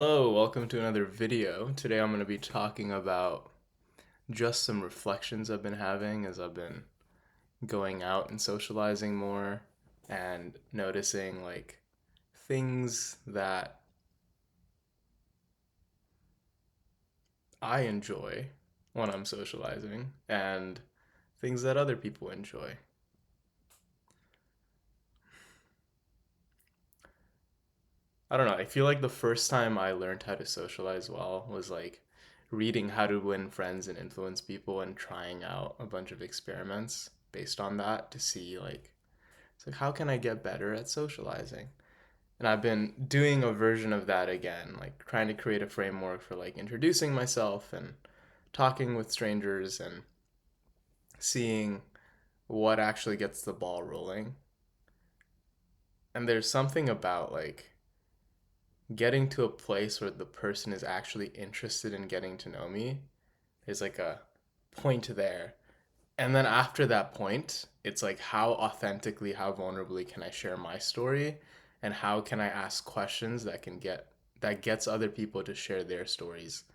Hello, welcome to another video. Today I'm going to be talking about just some reflections I've been having as I've been going out and socializing more and noticing things that I enjoy when I'm socializing and things that other people enjoy. I don't know, I feel like the first time I learned how to socialize well was reading How to Win Friends and Influence People and trying out a bunch of experiments based on that to see it's like how can I get better at socializing? And I've been doing a version of that again, like trying to create a framework for introducing myself and talking with strangers and seeing what actually gets the ball rolling. And there's something about getting to a place where the person is actually interested in getting to know me. There's like a point there. And then after that point, it's like how authentically, how vulnerably can I share my story and how can I ask questions that gets other people to share their stories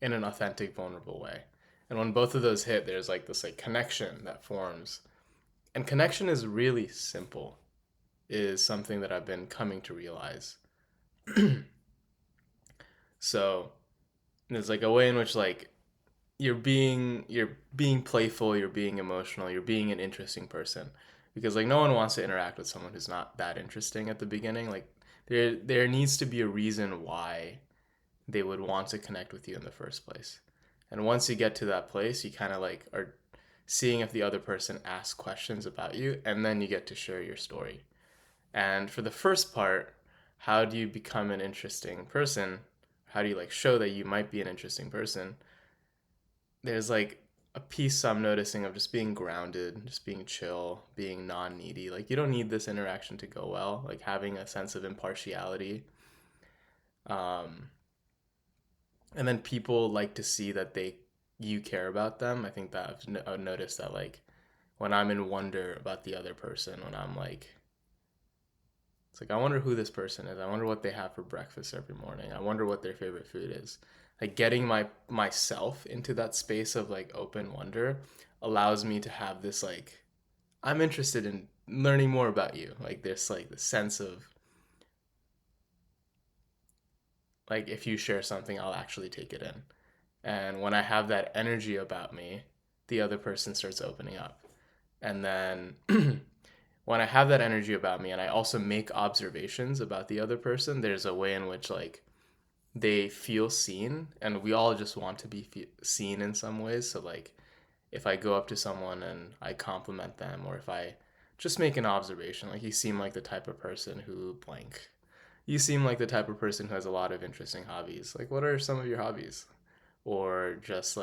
in an authentic, vulnerable way. And when both of those hit, there's this connection that forms. And connection is really simple, is something that I've been coming to realize. So there's a way in which you're being playful, you're being emotional, you're being an interesting person. Because no one wants to interact with someone who's not that interesting at the beginning. There needs to be a reason why they would want to connect with you in the first place. And once you get to that place, you kind of are seeing if the other person asks questions about you, and then you get to share your story. And for the first part, how do you become an interesting person? How do you show that you might be an interesting person? There's a piece I'm noticing of just being grounded, just being chill, being non-needy. You don't need this interaction to go well. Having a sense of impartiality. Um, and then people like to see that you care about them. I think that I've noticed that when I'm in wonder about the other person, when I'm it's like I wonder who this person is. I wonder what they have for breakfast every morning. I wonder what their favorite food is. Getting myself into that space of open wonder allows me to have this I'm interested in learning more about you. This the sense of if you share something, I'll actually take it in. And when I have that energy about me, the other person starts opening up. And then when I have that energy about me and I also make observations about the other person, there's a way in which they feel seen, and we all just want to be seen in some ways. So if I go up to someone and I compliment them, or if I just make an observation, you seem like the type of person who blank. You seem like the type of person who has a lot of interesting hobbies. What are some of your hobbies? Or just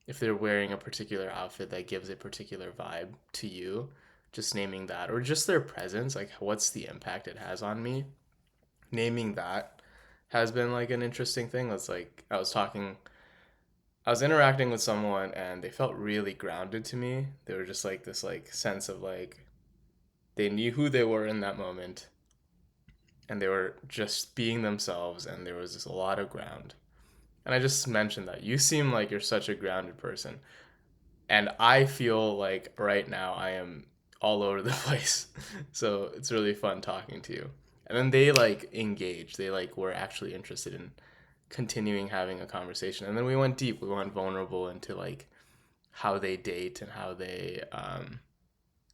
if they're wearing a particular outfit that gives a particular vibe to you, just naming that, or just their presence, what's the impact it has on me. Naming that has been an interesting thing. That's I was interacting with someone and they felt really grounded to me. They were just this sense of they knew who they were in that moment and they were just being themselves, and there was just a lot of ground. And I just mentioned that you seem like you're such a grounded person. And I feel like right now I am all over the place. So it's really fun talking to you. And then they engaged. They were actually interested in continuing having a conversation. And then we went deep. We went vulnerable into how they date and how they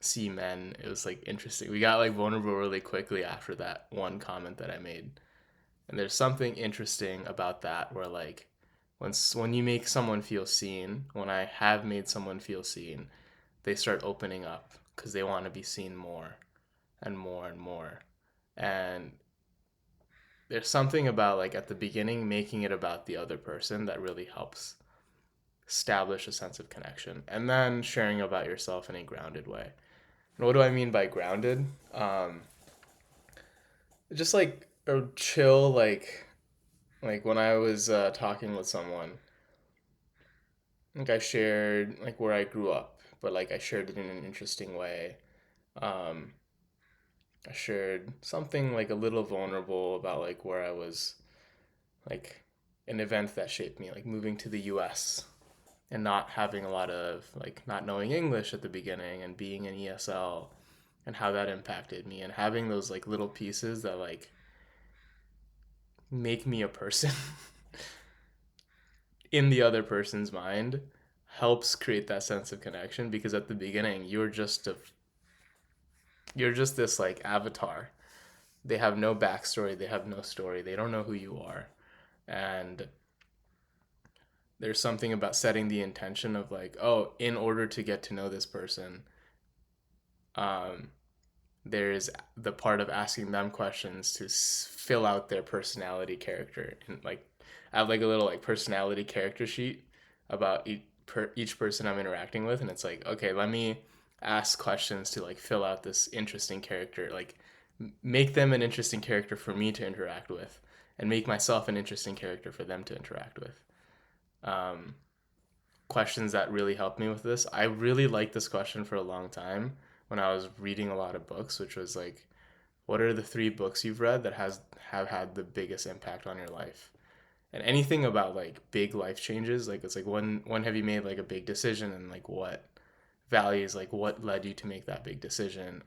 see men. It was interesting. We got vulnerable really quickly after that one comment that I made. And there's something interesting about that where when you make someone feel seen, when I have made someone feel seen, they start opening up because they want to be seen more and more and more. And there's something about at the beginning making it about the other person that really helps establish a sense of connection, and then sharing about yourself in a grounded way. And what do I mean by grounded? Just a chill when I was talking with someone, I shared where I grew up, but I shared it in an interesting way. Um, I shared something a little vulnerable about where I was like an event that shaped me, like moving to the US and not having a lot of like not knowing English at the beginning and being in ESL and how that impacted me, and having those like little pieces that like make me a person in the other person's mind helps create that sense of connection, because at the beginning you're just this like avatar. They have no backstory, they have no story, they don't know who you are. And there's something about setting the intention of like, oh, in order to get to know this person, um, there's the part of asking them questions to fill out their personality character, and like I have like a little like personality character sheet about each person I'm interacting with, and it's like, okay, let me ask questions to like fill out this interesting character, like make them an interesting character for me to interact with, and make myself an interesting character for them to interact with. um, Questions that really helped me with this. I really liked this question for a long time when I was reading a lot of books, which was like, what are the 3 books you've read that have had the biggest impact on your life? And anything about like big life changes, like it's like when have you made like a big decision, and like what values, like what led you to make that big decision?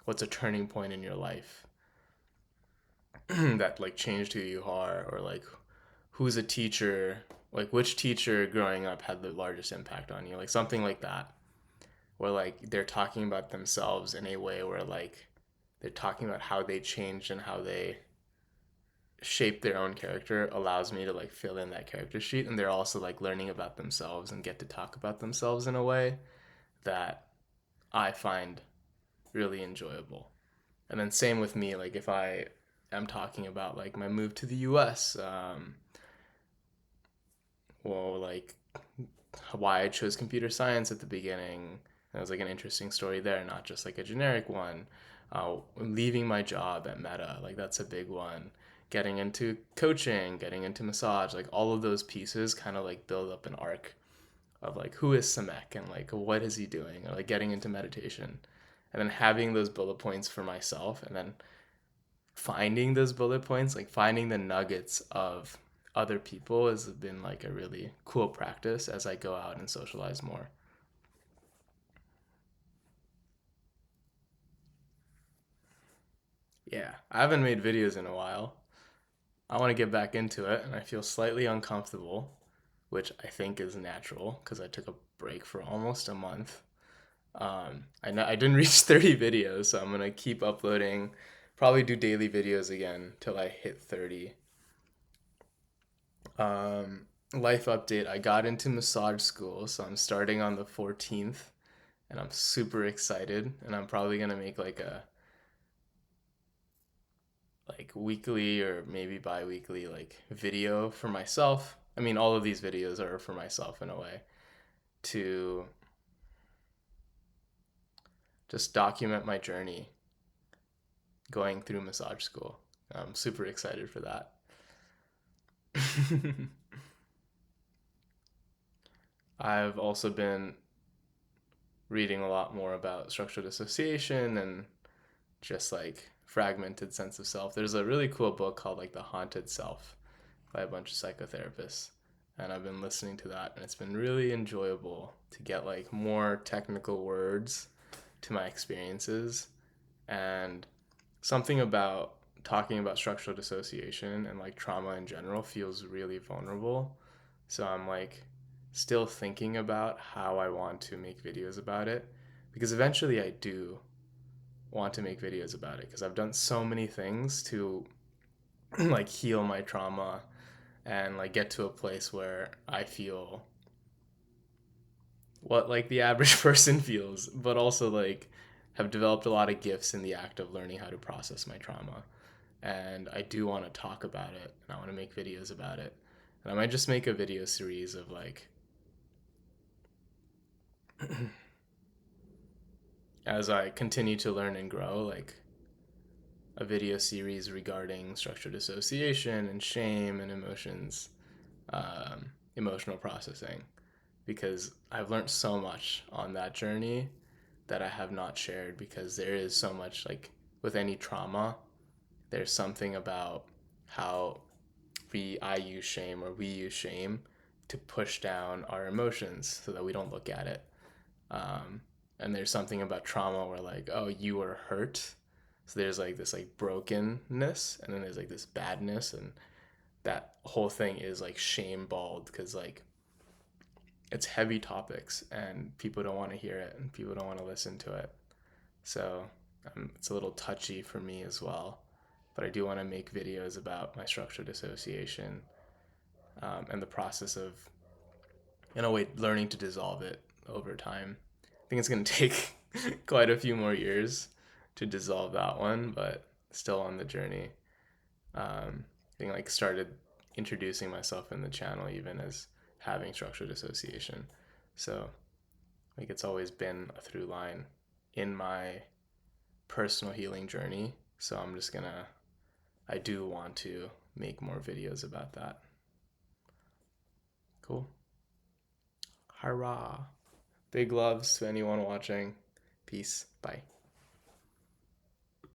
What's a turning point in your life that like changed who you are, or like who's a teacher, like which teacher growing up had the largest impact on you, like something like that, where like they're talking about themselves in a way where like they're talking about how they changed and how they shaped their own character, allows me to like fill in that character sheet, and they're also like learning about themselves and get to talk about themselves in a way that I find really enjoyable. And then same with me, like if I am talking about like my move to the US, well, like why I chose computer science at the beginning. That was like an interesting story there, not just like a generic one. Leaving my job at Meta, like that's a big one. Getting into coaching, getting into massage, like all of those pieces kind of like build up an arc of like who is Samek and like what is he doing, or like getting into meditation, and then having those bullet points for myself, and then finding those bullet points, like finding the nuggets of other people, has been like a really cool practice as I go out and socialize more. Yeah, I haven't made videos in a while. I want to get back into it, and I feel slightly uncomfortable, which I think is natural because I took a break for almost a month. I know I didn't reach 30 videos, so I'm gonna keep uploading. Probably do daily videos again till I hit 30. Life update: I got into massage school, so I'm starting on the 14th, and I'm super excited. And I'm probably gonna make like a like weekly or maybe bi-weekly like video for myself. I mean, all of these videos are for myself in a way, to just document my journey going through massage school. I'm super excited for that. I've also been reading a lot more about structural dissociation and just like fragmented sense of self. There's a really cool book called like The Haunted Self by a bunch of psychotherapists. And I've been listening to that, and it's been really enjoyable to get like more technical words to my experiences. And something about talking about structural dissociation and like trauma in general feels really vulnerable. So I'm like still thinking about how I want to make videos about it, because eventually I do want to make videos about it, because I've done so many things to like heal my trauma and like get to a place where I feel what like the average person feels, but also like have developed a lot of gifts in the act of learning how to process my trauma. And I do want to talk about it, and I want to make videos about it. And I might just make a video series of like as I continue to learn and grow, like a video series regarding structural dissociation and shame and emotions, emotional processing, because I've learned so much on that journey that I have not shared, because there is so much like with any trauma, there's something about how I use shame, or we use shame to push down our emotions so that we don't look at it. Um, and there's something about trauma where like, oh, you were hurt. So there's like this like brokenness, and then there's like this badness, and that whole thing is like shame balled because like it's heavy topics and people don't want to hear it and people don't want to listen to it. So it's a little touchy for me as well. But I do want to make videos about my structured dissociation, and the process of, in a way, learning to dissolve it over time. I think it's going to take quite a few more years to dissolve that one, but still on the journey. I think like started introducing myself in the channel even as having structured dissociation. So like it's always been a through line in my personal healing journey. So I do want to make more videos about that. Cool. Hurrah. Big loves to anyone watching. Peace. Bye.